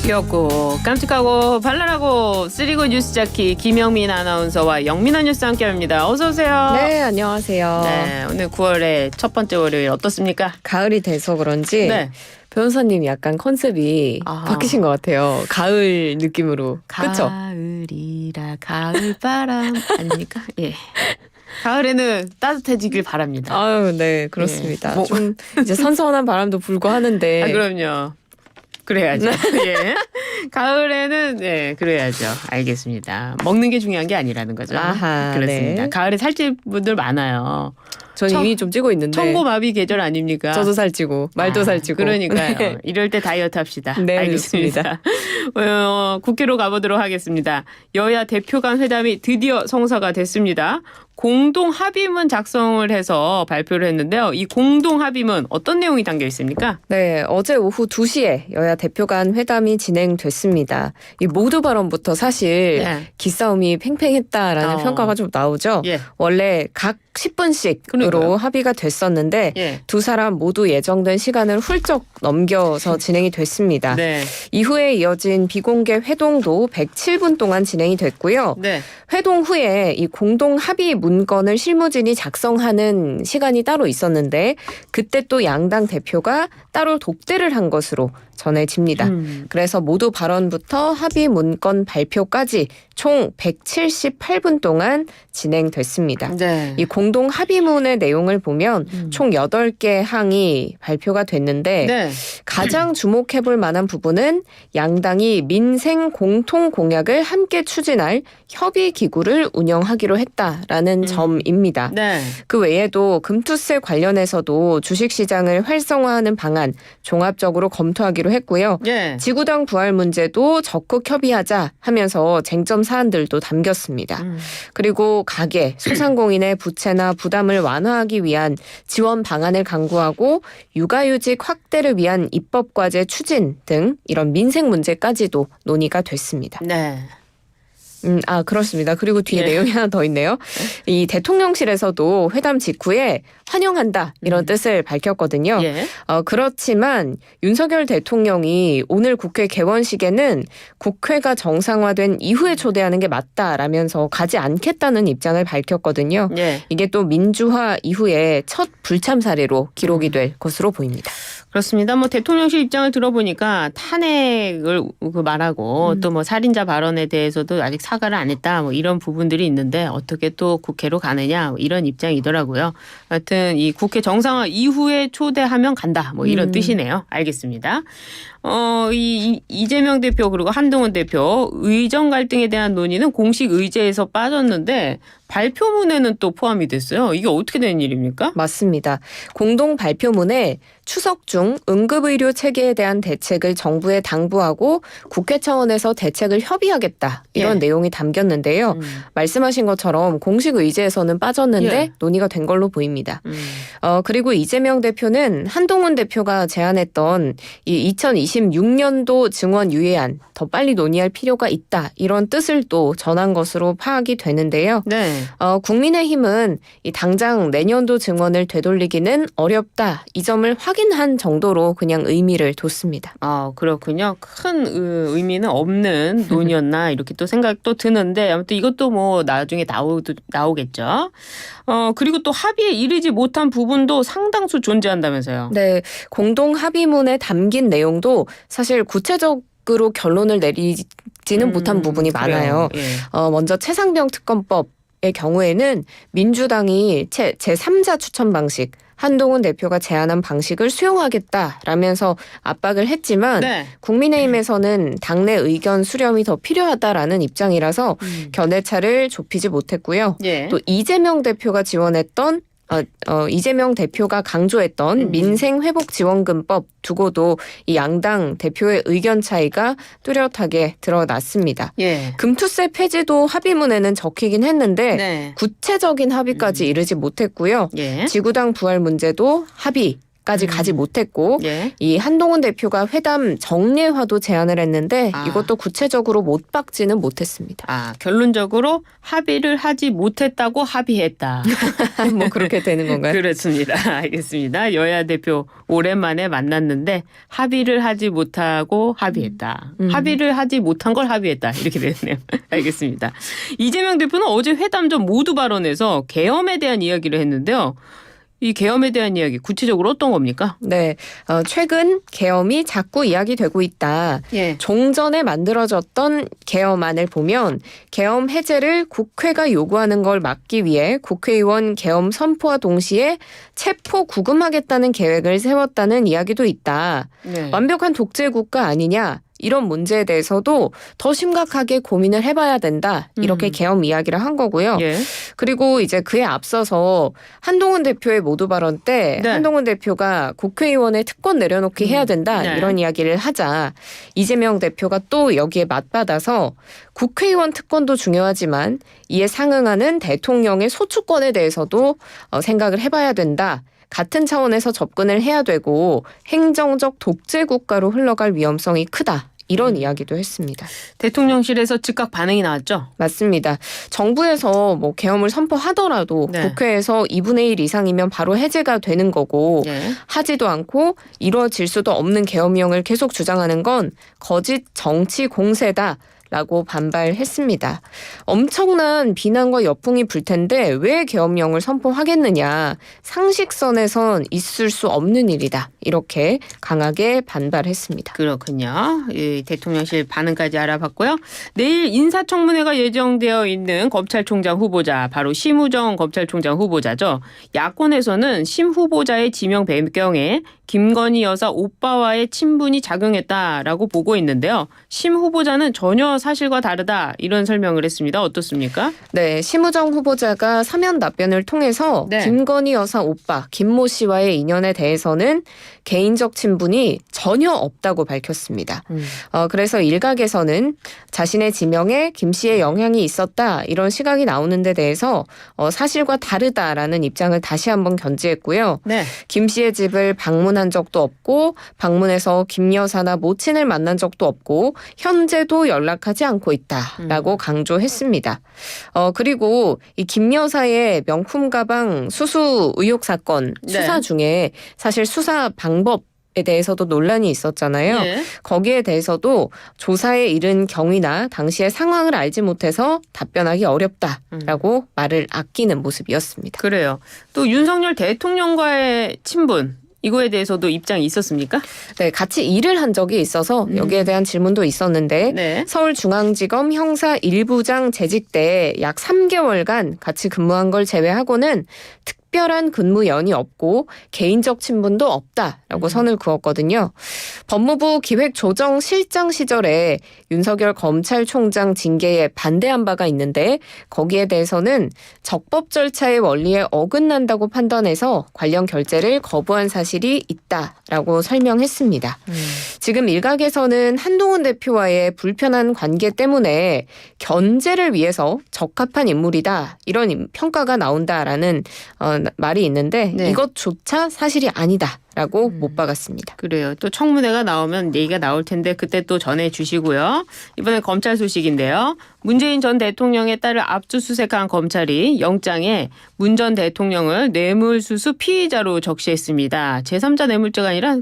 귀엽고 깜찍하고 발랄하고 쓰리고 뉴스자키 김영민 아나운서와 영민한 뉴스 함께합니다. 어서 오세요. 네, 안녕하세요. 네, 오늘 9월의 첫 번째 월요일 어떻습니까? 가을이 돼서 그런지 네. 변호사님이 약간 컨셉이 바뀌신 것 같아요. 가을 느낌으로. 그렇죠? 가을이라 가을바람 아닙니까? 예. 가을에는 따뜻해지길 바랍니다. 아유, 네, 그렇습니다. 예. 뭐. 좀 이제 선선한 바람도 불고 하는데. 아, 그럼요. 그래야죠. 예. 가을에는 네, 그래야죠. 알겠습니다. 먹는 게 중요한 게 아니라는 거죠. 아하, 그렇습니다. 네. 가을에 살찔 분들 많아요. 전 이미 좀 찌고 있는데. 청고마비 계절 아닙니까? 저도 살찌고 말도 살찌고. 그러니까요. 네. 이럴 때 다이어트 합시다. 네, 알겠습니다. 국회로 가보도록 하겠습니다. 여야 대표 간 회담이 드디어 성사가 됐습니다. 공동 합의문 작성을 해서 발표를 했는데요. 이 공동 합의문 어떤 내용이 담겨 있습니까? 네, 어제 오후 2시에 여야 대표 간 회담이 진행됐습니다. 이 모두 발언부터 사실 네. 기싸움이 팽팽했다라는 어. 평가가 좀 나오죠. 예. 원래 각 10분씩으로 그러니까요. 합의가 됐었는데 예. 두 사람 모두 예정된 시간을 훌쩍 넘겨서 진행이 됐습니다. 네. 이후에 이어진 비공개 회동도 107분 동안 진행이 됐고요. 네. 회동 후에 이 공동 합의 문건을 실무진이 작성하는 시간이 따로 있었는데 그때 또 양당 대표가 따로 독대를 한 것으로 전해집니다. 그래서 모두 발언부터 합의 문건 발표까지 총 178분 동안 진행됐습니다. 네. 이 공동 합의문의 내용을 보면 총 8개 항이 발표가 됐는데 네. 가장 주목해볼 만한 부분은 양당이 민생 공통 공약을 함께 추진할 협의기구를 운영하기로 했다라는 점입니다. 네. 그 외에도 금투세 관련해서도 주식시장을 활성화하는 방안 종합적으로 검토하기로 했고요. 예. 지구당 부활 문제도 적극 협의하자 하면서 쟁점 사안들도 담겼습니다. 그리고 가계, 소상공인의 부채나 부담을 완화하기 위한 지원 방안을 강구하고 육아휴직 확대를 위한 입법과제 추진 등 이런 민생 문제까지도 논의가 됐습니다. 네. 그렇습니다. 그리고 뒤에 예. 내용이 하나 더 있네요. 이 대통령실에서도 회담 직후에 환영한다 이런 뜻을 밝혔거든요. 예. 그렇지만 윤석열 대통령이 오늘 국회 개원식에는 국회가 정상화된 이후에 초대하는 게 맞다라면서 가지 않겠다는 입장을 밝혔거든요. 예. 이게 또 민주화 이후에 첫 불참 사례로 기록이 될 것으로 보입니다. 그렇습니다. 뭐 대통령실 입장을 들어보니까 탄핵을 말하고 또 뭐 살인자 발언에 대해서도 아직 사과를 안 했다. 뭐 이런 부분들이 있는데 어떻게 또 국회로 가느냐 뭐 이런 입장이더라고요. 하여튼 이 국회 정상화 이후에 초대하면 간다. 뭐 이런 뜻이네요. 알겠습니다. 이재명 대표 그리고 한동훈 대표 의정 갈등에 대한 논의는 공식 의제에서 빠졌는데 발표문에는 또 포함이 됐어요. 이게 어떻게 된 일입니까? 맞습니다. 공동 발표문에 추석 중 응급의료 체계에 대한 대책을 정부에 당부하고 국회 차원에서 대책을 협의하겠다 이런 예. 내용이 담겼는데요. 말씀하신 것처럼 공식 의제에서는 빠졌는데 예. 논의가 된 걸로 보입니다. 그리고 이재명 대표는 한동훈 대표가 제안했던 이 2026년도 증원 유예안 더 빨리 논의할 필요가 있다 이런 뜻을 또 전한 것으로 파악이 되는데요. 네. 국민의힘은 이 당장 내년도 증원을 되돌리기는 어렵다 이 점을 확인한 정도로 그냥 의미를 뒀습니다. 그렇군요. 큰 의미는 없는 논의였나 이렇게 또 생각도 드는데 아무튼 이것도 뭐 나중에 나오겠죠. 그리고 또 합의에 이르지 못한 부분도 상당수 존재한다면서요. 네, 공동 합의문에 담긴 내용도 사실 구체적으로 결론을 내리지는 못한 부분이 많아요. 예. 먼저 최상병 특검법의 경우에는 민주당이 제3자 추천 방식 한동훈 대표가 제안한 방식을 수용하겠다라면서 압박을 했지만 네. 국민의힘에서는 당내 의견 수렴이 더 필요하다라는 입장이라서 견해차를 좁히지 못했고요. 예. 또 이재명 대표가 지원했던 이재명 대표가 강조했던 민생회복지원금법 두고도 이 양당 대표의 의견 차이가 뚜렷하게 드러났습니다. 예. 금투세 폐지도 합의문에는 적히긴 했는데 네. 구체적인 합의까지 이르지 못했고요. 예. 지구당 부활 문제도 합의 까지 가지 못했고 예. 이 한동훈 대표가 회담 정례화도 제안을 했는데 이것도 구체적으로 못 박지는 못했습니다. 결론적으로 합의를 하지 못했다고 합의했다. 뭐 그렇게 되는 건가요? 그렇습니다. 알겠습니다. 여야 대표 오랜만에 만났는데 합의를 하지 못하고 합의했다. 합의를 하지 못한 걸 합의했다. 이렇게 되네요. 알겠습니다. 이재명 대표는 어제 회담 전 모두 발언에서 계엄에 대한 이야기를 했는데요. 이 계엄에 대한 이야기 구체적으로 어떤 겁니까? 네, 최근 계엄이 자꾸 이야기되고 있다. 예. 종전에 만들어졌던 계엄안을 보면 계엄 해제를 국회가 요구하는 걸 막기 위해 국회의원 계엄 선포와 동시에 체포 구금하겠다는 계획을 세웠다는 이야기도 있다. 네. 완벽한 독재 국가 아니냐? 이런 문제에 대해서도 더 심각하게 고민을 해봐야 된다. 이렇게 계엄 이야기를 한 거고요. 예. 그리고 이제 그에 앞서서 한동훈 대표의 모두 발언 때 네. 한동훈 대표가 국회의원의 특권 내려놓기 해야 된다. 네. 이런 이야기를 하자 이재명 대표가 또 여기에 맞받아서 국회의원 특권도 중요하지만 이에 상응하는 대통령의 소추권에 대해서도 생각을 해봐야 된다. 같은 차원에서 접근을 해야 되고 행정적 독재 국가로 흘러갈 위험성이 크다. 이런 이야기도 했습니다. 대통령실에서 즉각 반응이 나왔죠? 맞습니다. 정부에서 뭐 계엄을 선포하더라도 네. 국회에서 2분의 1 이상이면 바로 해제가 되는 거고 예. 하지도 않고 이루어질 수도 없는 계엄령을 계속 주장하는 건 거짓 정치 공세다. 라고 반발했습니다. 엄청난 비난과 역풍이 불 텐데 왜 계엄령을 선포하겠느냐. 상식선에선 있을 수 없는 일이다. 이렇게 강하게 반발했습니다. 그렇군요. 이 대통령실 반응까지 알아봤고요. 내일 인사청문회가 예정되어 있는 검찰총장 후보자, 바로 심우정 검찰총장 후보자죠. 야권에서는 심 후보자의 지명 배경에 김건희 여사 오빠와의 친분이 작용했다라고 보고 있는데요. 심 후보자는 전혀 사실과 다르다 이런 설명을 했습니다. 어떻습니까? 네, 심우정 후보자가 사면 답변을 통해서 네. 김건희 여사 오빠 김모 씨와의 인연에 대해서는 개인적 친분이 전혀 없다고 밝혔습니다. 그래서 일각에서는 자신의 지명에 김 씨의 영향이 있었다 이런 시각이 나오는 데 대해서 사실과 다르다라는 입장을 다시 한번 견지했고요. 네. 김 씨의 집을 방문한 적도 없고 방문해서 김 여사나 모친을 만난 적도 없고 현재도 연락하지 않고 있다라고 강조했습니다. 그리고 이 김 여사의 명품 가방 수수 의혹 사건 네. 수사 중에 사실 수사 방법에 대해서도 논란이 있었잖아요. 예. 거기에 대해서도 조사에 이른 경위나 당시의 상황을 알지 못해서 답변하기 어렵다라고 말을 아끼는 모습이었습니다. 그래요. 또 윤석열 대통령과의 친분 이거에 대해서도 입장이 있었습니까? 네, 같이 일을 한 적이 있어서 여기에 대한 질문도 있었는데 네. 서울중앙지검 형사 1부장 재직 때 약 3개월간 같이 근무한 걸 제외하고는 특별한 근무연이 없고 개인적 친분도 없다라고 선을 그었거든요. 법무부 기획조정실장 시절에 윤석열 검찰총장 징계에 반대한 바가 있는데 거기에 대해서는 적법 절차의 원리에 어긋난다고 판단해서 관련 결재를 거부한 사실이 있다라고 설명했습니다. 지금 일각에서는 한동훈 대표와의 불편한 관계 때문에 견제를 위해서 적합한 인물이다 이런 평가가 나온다라는 말이 있는데 네. 이것조차 사실이 아니다라고 못 박았습니다. 그래요. 또 청문회가 나오면 얘기가 나올 텐데 그때 또 전해주시고요. 이번엔 검찰 소식인데요. 문재인 전 대통령의 딸을 압수수색한 검찰이 영장에 문 전 대통령을 뇌물수수 피의자로 적시했습니다. 제3자 뇌물죄가 아니라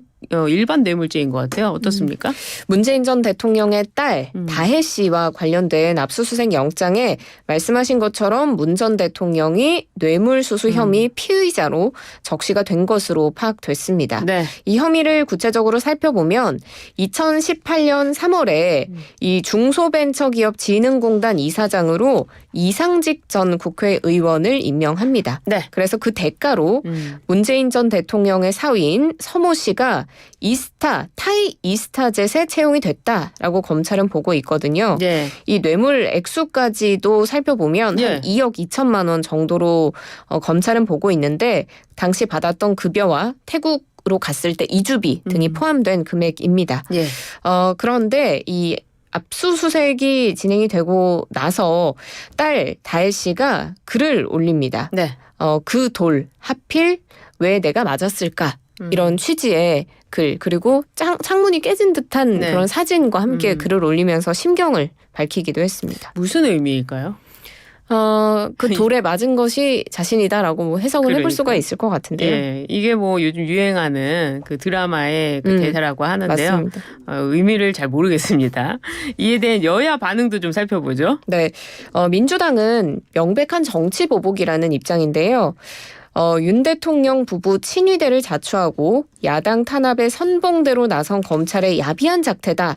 일반 뇌물죄인 것 같아요. 어떻습니까? 문재인 전 대통령의 딸 다혜 씨와 관련된 압수수색 영장에 말씀하신 것처럼 문 전 대통령이 뇌물수수 혐의 피의자로 적시가 된 것으로 파악됐습니다. 네. 이 혐의를 구체적으로 살펴보면 2018년 3월에 이 중소벤처기업진흥공단 이사장으로 이상직 전 국회의원을 임명합니다. 네. 그래서 그 대가로 문재인 전 대통령의 사위인 서모 씨가 타이 이스타젯에 채용이 됐다라고 검찰은 보고 있거든요. 네. 이 뇌물 액수까지도 살펴보면 예. 한 2억 2천만 원 정도로 검찰은 보고 있는데 당시 받았던 급여와 태국으로 갔을 때 이주비 등이 포함된 금액입니다. 예. 그런데 이 압수수색이 진행이 되고 나서 딸 다혜 씨가 글을 올립니다. 네. 그 돌 하필 왜 내가 맞았을까? 이런 취지의 글 그리고 창문이 깨진 듯한 네. 그런 사진과 함께 글을 올리면서 심경을 밝히기도 했습니다. 무슨 의미일까요? 그 돌에 맞은 것이 자신이다라고 뭐 해석을 해볼 수가 그러니까요. 있을 것 같은데요. 예, 이게 뭐 요즘 유행하는 그 드라마의 그 대사라고 하는데요. 맞습니다. 의미를 잘 모르겠습니다. 이에 대한 여야 반응도 좀 살펴보죠. 네, 민주당은 명백한 정치 보복이라는 입장인데요. 윤 대통령 부부 친위대를 자초하고 야당 탄압에 선봉대로 나선 검찰의 야비한 작태다.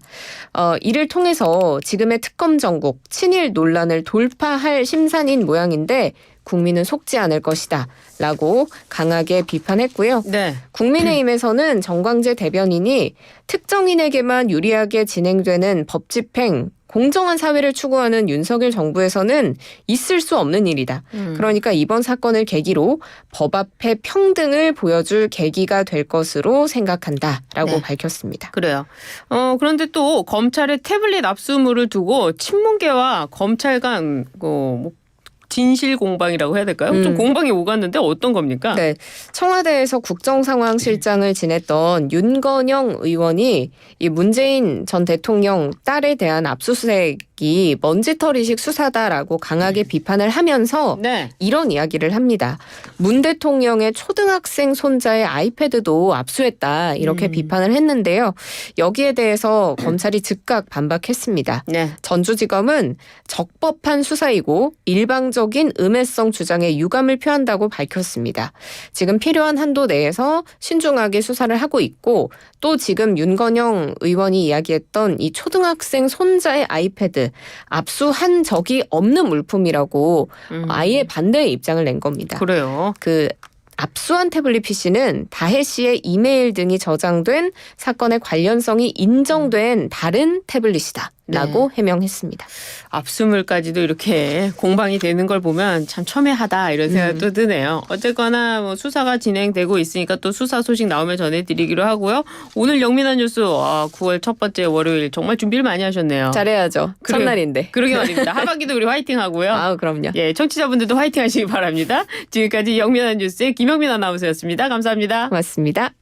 이를 통해서 지금의 특검 정국, 친일 논란을 돌파할 심산인 모양인데 국민은 속지 않을 것이다. 라고 강하게 비판했고요. 네. 국민의힘에서는 정광재 대변인이 특정인에게만 유리하게 진행되는 법 집행, 공정한 사회를 추구하는 윤석열 정부에서는 있을 수 없는 일이다. 그러니까 이번 사건을 계기로 법 앞에 평등을 보여줄 계기가 될 것으로 생각한다라고 네. 밝혔습니다. 그래요. 그런데 또 검찰의 태블릿 압수물을 두고 친문계와 검찰 간 진실 공방이라고 해야 될까요? 좀 공방이 오갔는데 어떤 겁니까? 네, 청와대에서 국정상황실장을 지냈던 윤건영 의원이 이 문재인 전 대통령 딸에 대한 압수수색이 먼지털이식 수사다라고 강하게 비판을 하면서 네. 이런 이야기를 합니다. 문 대통령의 초등학생 손자의 아이패드도 압수했다 이렇게 비판을 했는데요. 여기에 대해서 검찰이 즉각 반박했습니다. 네. 전주지검은 적법한 수사이고 일방적인 음해성 주장에 유감을 표한다고 밝혔습니다. 지금 필요한 한도 내에서 신중하게 수사를 하고 있고 또 지금 윤건영 의원이 이야기했던 이 초등학생 손자의 아이패드 압수한 적이 없는 물품이라고 아예 반대의 입장을 낸 겁니다. 그래요. 그 압수한 태블릿 PC는 다혜 씨의 이메일 등이 저장된 사건의 관련성이 인정된 다른 태블릿이다. 라고 해명했습니다. 압수물까지도 이렇게 공방이 되는 걸 보면 참 첨예하다 이런 생각도 드네요. 어쨌거나 뭐 수사가 진행되고 있으니까 또 수사 소식 나오면 전해드리기로 하고요. 오늘 영민한 뉴스 9월 첫 번째 월요일 정말 준비를 많이 하셨네요. 잘해야죠. 첫날인데. 그러게 말입니다. 하반기도 우리 화이팅 하고요. 아, 그럼요. 예, 청취자분들도 화이팅 하시기 바랍니다. 지금까지 영민한 뉴스의 김영민 아나운서였습니다. 감사합니다. 고맙습니다.